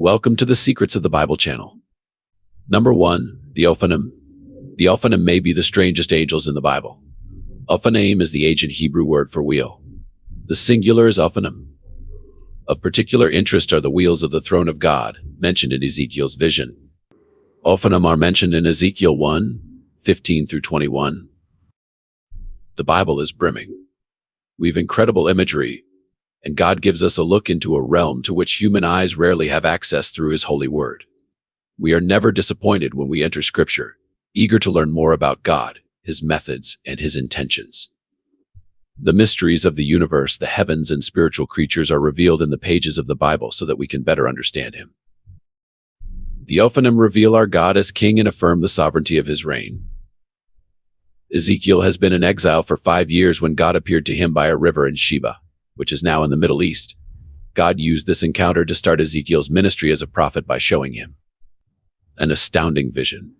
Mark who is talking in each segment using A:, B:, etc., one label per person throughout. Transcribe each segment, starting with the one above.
A: Welcome to the Secrets of the Bible channel. Number 1. The Ophanim. The Ophanim may be the strangest angels in the Bible. Ophanim is the ancient Hebrew word for wheel. The singular is Ophanim. Of particular interest are the wheels of the throne of God, mentioned in Ezekiel's vision. Ophanim are mentioned in Ezekiel 1:15-21. The Bible is brimming. We've incredible imagery, and God gives us a look into a realm to which human eyes rarely have access through His holy word. We are never disappointed when we enter Scripture, eager to learn more about God, His methods, and His intentions. The mysteries of the universe, the heavens, and spiritual creatures are revealed in the pages of the Bible so that we can better understand Him. The Ophanim reveal our God as King and affirm the sovereignty of His reign. Ezekiel has been in exile for 5 years when God appeared to him by a river in Sheba, which is now in the Middle East. God used this encounter to start Ezekiel's ministry as a prophet by showing him an astounding vision.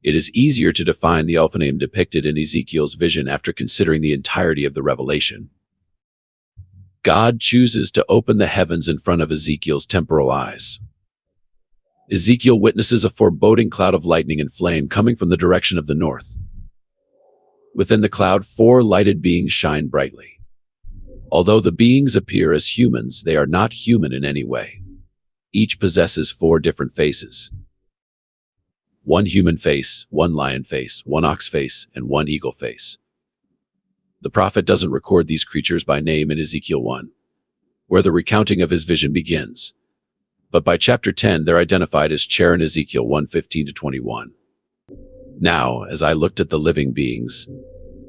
A: It is easier to define the Ophanim depicted in Ezekiel's vision after considering the entirety of the revelation. God chooses to open the heavens in front of Ezekiel's temporal eyes. Ezekiel witnesses a foreboding cloud of lightning and flame coming from the direction of the north. Within the cloud, 4 lighted beings shine brightly. Although the beings appear as humans, they are not human in any way. Each possesses 4 different faces. 1 human face, 1 lion face, 1 ox face, and 1 eagle face. The prophet doesn't record these creatures by name in Ezekiel 1, where the recounting of his vision begins. But by chapter 10, they're identified as Cher in Ezekiel 1:15-21. Now, as I looked at the living beings,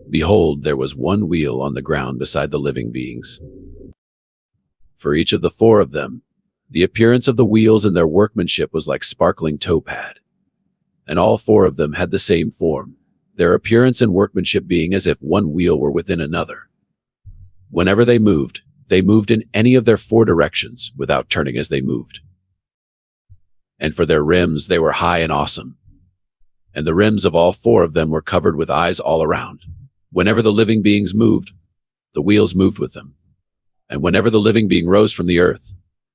A: behold, there was 1 wheel on the ground beside the living beings. For each of the 4 of them, the appearance of the wheels and their workmanship was like sparkling topaz. And all 4 of them had the same form, their appearance and workmanship being as if 1 wheel were within another. Whenever they moved in any of their 4 directions without turning as they moved. And for their rims, they were high and awesome. And the rims of all 4 of them were covered with eyes all around. Whenever the living beings moved, the wheels moved with them. And whenever the living being rose from the earth,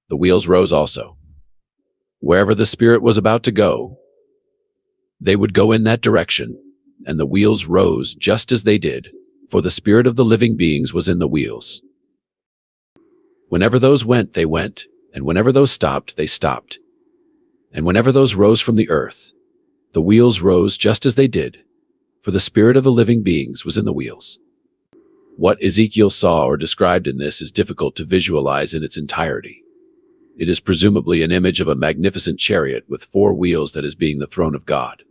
A: the wheels rose also. Wherever the Spirit was about to go, they would go in that direction, and the wheels rose just as they did, for the Spirit of the living beings was in the wheels. Whenever those went, they went, and whenever those stopped, they stopped. And whenever those rose from the earth, the wheels rose just as they did, for the Spirit of the living beings was in the wheels. What Ezekiel saw or described in this is difficult to visualize in its entirety. It is presumably an image of a magnificent chariot with 4 wheels that is being the throne of God.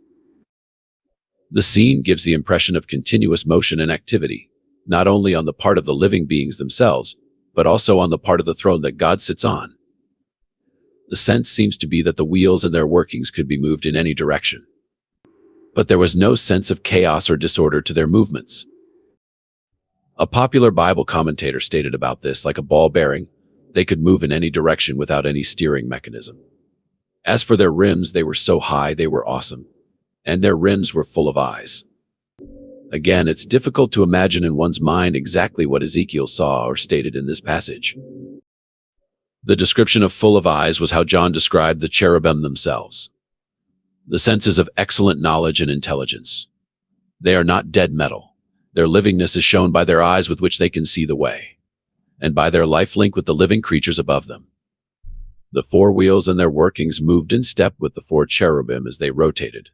A: The scene gives the impression of continuous motion and activity, not only on the part of the living beings themselves, but also on the part of the throne that God sits on. The sense seems to be that the wheels and their workings could be moved in any direction. But there was no sense of chaos or disorder to their movements. A popular Bible commentator stated about this, like a ball bearing, they could move in any direction without any steering mechanism. As for their rims, they were so high they were awesome, and their rims were full of eyes. Again, it's difficult to imagine in one's mind exactly what Ezekiel saw or stated in this passage. The description of full of eyes was how John described the cherubim themselves. The senses of excellent knowledge and intelligence. They are not dead metal. Their livingness is shown by their eyes with which they can see the way, and by their life link with the living creatures above them. The 4 wheels and their workings moved in step with the 4 cherubim as they rotated.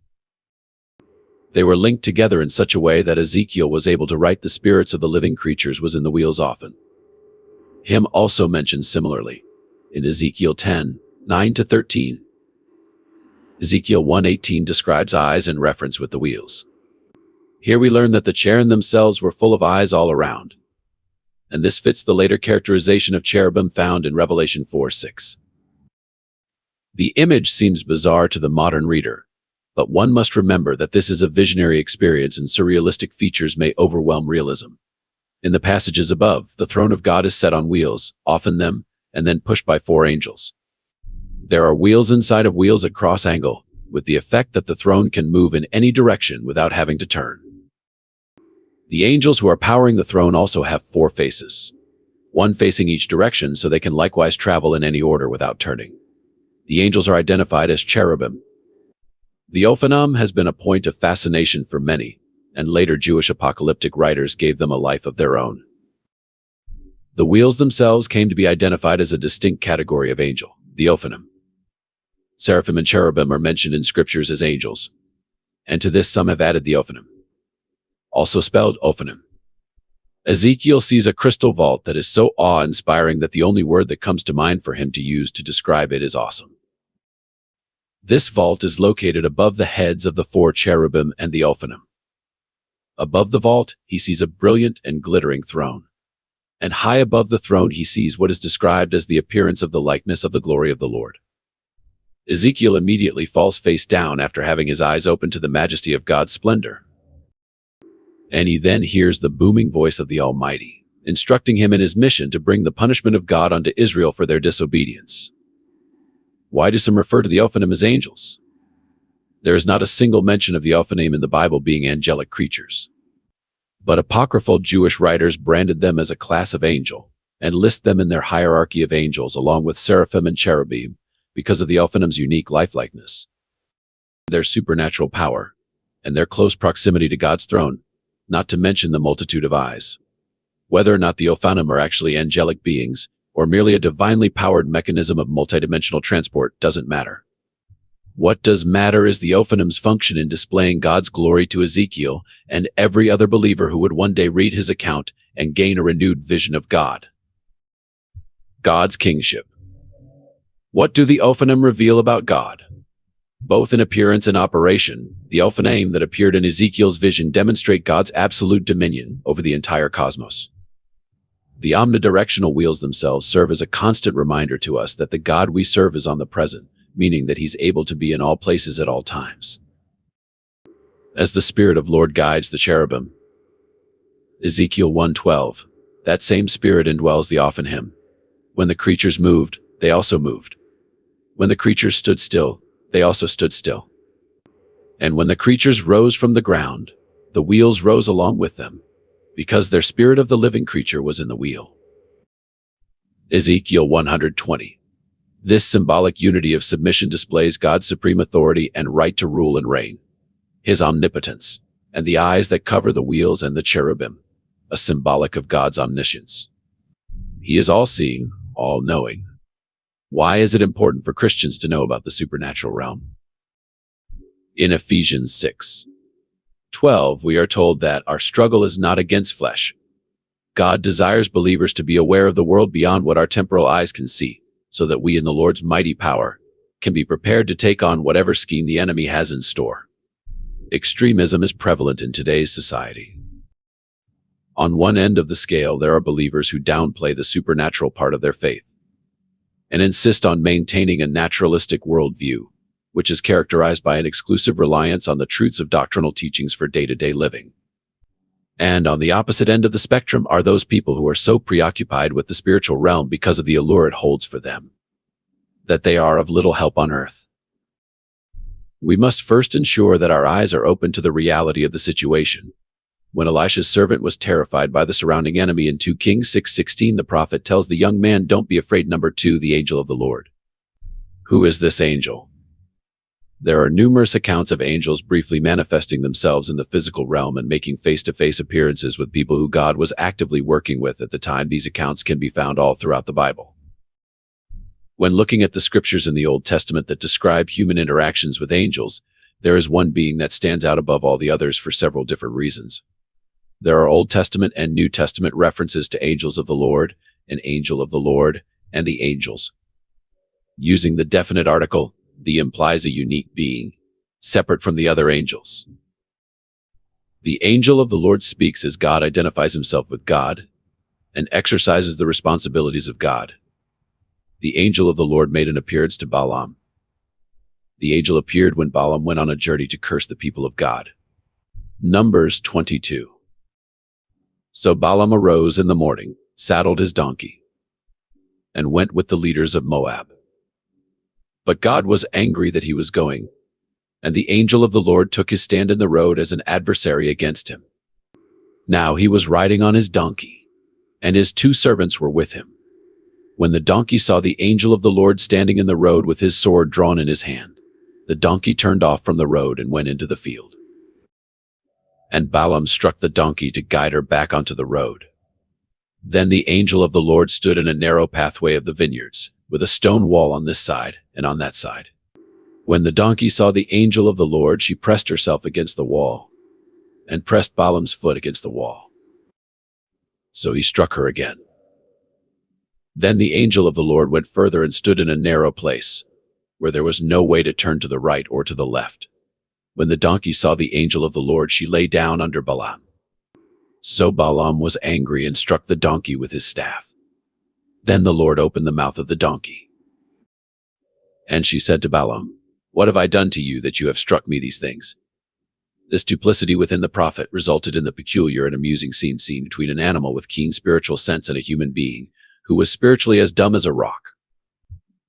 A: They were linked together in such a way that Ezekiel was able to write the spirits of the living creatures was in the wheels often. Him also mentioned similarly in Ezekiel 10:9-13. Ezekiel 1:18 describes eyes in reference with the wheels. Here we learn that the cherubim themselves were full of eyes all around, and this fits the later characterization of cherubim found in Revelation 4:6. The image seems bizarre to the modern reader, but one must remember that this is a visionary experience and surrealistic features may overwhelm realism. In the passages above, the throne of God is set on wheels, often them, and then pushed by 4 angels. There are wheels inside of wheels at cross angle, with the effect that the throne can move in any direction without having to turn. The angels who are powering the throne also have 4 faces, one facing each direction so they can likewise travel in any order without turning. The angels are identified as cherubim. The Ophanim has been a point of fascination for many, and later Jewish apocalyptic writers gave them a life of their own. The wheels themselves came to be identified as a distinct category of angel, the Ophanim. Seraphim and cherubim are mentioned in scriptures as angels, and to this some have added the Ophanim, also spelled Ophanim. Ezekiel sees a crystal vault that is so awe-inspiring that the only word that comes to mind for him to use to describe it is awesome. This vault is located above the heads of the 4 cherubim and the Ophanim. Above the vault, he sees a brilliant and glittering throne. And high above the throne he sees what is described as the appearance of the likeness of the glory of the Lord. Ezekiel immediately falls face down after having his eyes open to the majesty of God's splendor. And he then hears the booming voice of the Almighty, instructing him in his mission to bring the punishment of God onto Israel for their disobedience. Why do some refer to the Ophanim as angels? There is not a single mention of the Ophanim in the Bible being angelic creatures. But apocryphal Jewish writers branded them as a class of angel and list them in their hierarchy of angels along with seraphim and cherubim because of the Ophanim's unique lifelikeliness, their supernatural power, and their close proximity to God's throne, not to mention the multitude of eyes. Whether or not the Ophanim are actually angelic beings or merely a divinely powered mechanism of multidimensional transport doesn't matter. What does matter is the Ophanim's function in displaying God's glory to Ezekiel and every other believer who would one day read his account and gain a renewed vision of God. God's kingship. What do the Ophanim reveal about God? Both in appearance and operation, the Ophanim that appeared in Ezekiel's vision demonstrate God's absolute dominion over the entire cosmos. The omnidirectional wheels themselves serve as a constant reminder to us that the God we serve is omnipresent, meaning that he's able to be in all places at all times. As the Spirit of Lord guides the cherubim, Ezekiel 1:12, that same Spirit indwells the Ophanim. When the creatures moved, they also moved. When the creatures stood still, they also stood still. And when the creatures rose from the ground, the wheels rose along with them, because their spirit of the living creature was in the wheel. Ezekiel 120. This symbolic unity of submission displays God's supreme authority and right to rule and reign, his omnipotence, and the eyes that cover the wheels and the cherubim, a symbolic of God's omniscience. He is all-seeing, all-knowing. Why is it important for Christians to know about the supernatural realm? In Ephesians 6:12, we are told that our struggle is not against flesh. God desires believers to be aware of the world beyond what our temporal eyes can see, so that we in the Lord's mighty power can be prepared to take on whatever scheme the enemy has in store. Extremism is prevalent in today's society. On one end of the scale, there are believers who downplay the supernatural part of their faith and insist on maintaining a naturalistic worldview, which is characterized by an exclusive reliance on the truths of doctrinal teachings for day-to-day living. And on the opposite end of the spectrum are those people who are so preoccupied with the spiritual realm because of the allure it holds for them, that they are of little help on earth. We must first ensure that our eyes are open to the reality of the situation. When Elisha's servant was terrified by the surrounding enemy in 2 Kings 6:16, the prophet tells the young man, "Don't be afraid." Number 2, the angel of the Lord. Who is this angel? There are numerous accounts of angels briefly manifesting themselves in the physical realm and making face-to-face appearances with people who God was actively working with at the time. These accounts can be found all throughout the Bible. When looking at the scriptures in the Old Testament that describe human interactions with angels, there is one being that stands out above all the others for several different reasons. There are Old Testament and New Testament references to angels of the Lord, an angel of the Lord, and the angels. Using the definite article, the implies a unique being, separate from the other angels. The angel of the Lord speaks as God identifies himself with God and exercises the responsibilities of God. The angel of the Lord made an appearance to Balaam. The angel appeared when Balaam went on a journey to curse the people of God. Numbers 22. So Balaam arose in the morning, saddled his donkey, and went with the leaders of Moab. But God was angry that he was going, and the angel of the Lord took his stand in the road as an adversary against him. Now he was riding on his donkey, and his 2 servants were with him. When the donkey saw the angel of the Lord standing in the road with his sword drawn in his hand, the donkey turned off from the road and went into the field. And Balaam struck the donkey to guide her back onto the road. Then the angel of the Lord stood in a narrow pathway of the vineyards, with a stone wall on this side and on that side. When the donkey saw the angel of the Lord, she pressed herself against the wall, and pressed Balaam's foot against the wall. So he struck her again. Then the angel of the Lord went further and stood in a narrow place, where there was no way to turn to the right or to the left. When the donkey saw the angel of the Lord, she lay down under Balaam. So Balaam was angry and struck the donkey with his staff. Then the Lord opened the mouth of the donkey. And she said to Balaam, "What have I done to you that you have struck me these things?" This duplicity within the prophet resulted in the peculiar and amusing scene seen between an animal with keen spiritual sense and a human being who was spiritually as dumb as a rock.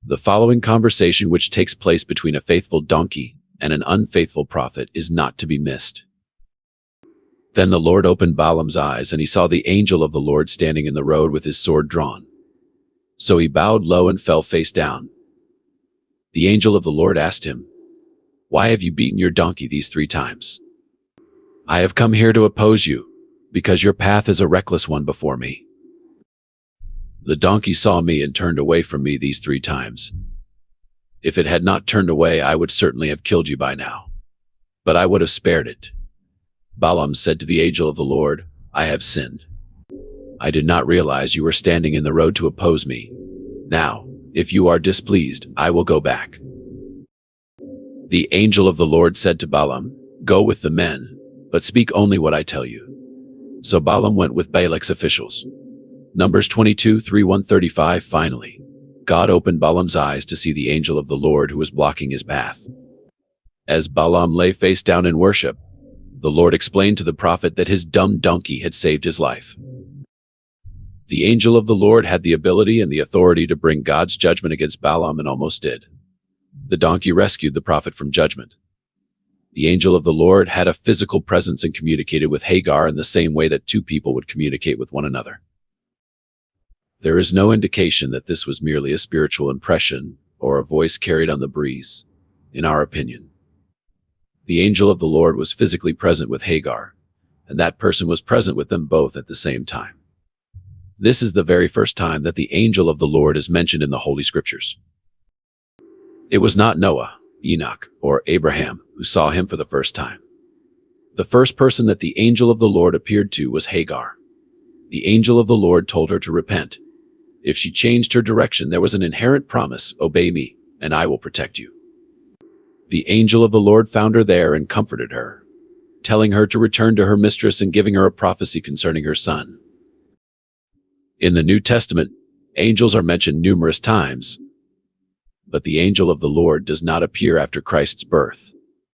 A: The following conversation, which takes place between a faithful donkey and an unfaithful prophet, is not to be missed. Then the Lord opened Balaam's eyes, and he saw the angel of the Lord standing in the road with his sword drawn. So he bowed low and fell face down. The angel of the Lord asked him, "Why have you beaten your donkey these 3 times?" "I have come here to oppose you, because your path is a reckless one before me. The donkey saw me and turned away from me these 3 times. If it had not turned away, I would certainly have killed you by now, but I would have spared it." Balaam said to the angel of the Lord, "I have sinned. I did not realize you were standing in the road to oppose me. Now, if you are displeased, I will go back." The angel of the Lord said to Balaam, "Go with the men, but speak only what I tell you." So Balaam went with Balak's officials. Numbers 22:31-35. Finally, God opened Balaam's eyes to see the angel of the Lord who was blocking his path. As Balaam lay face down in worship, the Lord explained to the prophet that his dumb donkey had saved his life. The angel of the Lord had the ability and the authority to bring God's judgment against Balaam, and almost did. The donkey rescued the prophet from judgment. The angel of the Lord had a physical presence and communicated with Hagar in the same way that 2 people would communicate with one another. There is no indication that this was merely a spiritual impression or a voice carried on the breeze, in our opinion. The angel of the Lord was physically present with Hagar, and that person was present with them both at the same time. This is the very first time that the angel of the Lord is mentioned in the Holy Scriptures. It was not Noah, Enoch, or Abraham who saw him for the first time. The first person that the angel of the Lord appeared to was Hagar. The angel of the Lord told her to repent. If she changed her direction, there was an inherent promise: "Obey me, and I will protect you." The angel of the Lord found her there and comforted her, telling her to return to her mistress and giving her a prophecy concerning her son. In the New Testament, angels are mentioned numerous times, but the angel of the Lord does not appear after Christ's birth.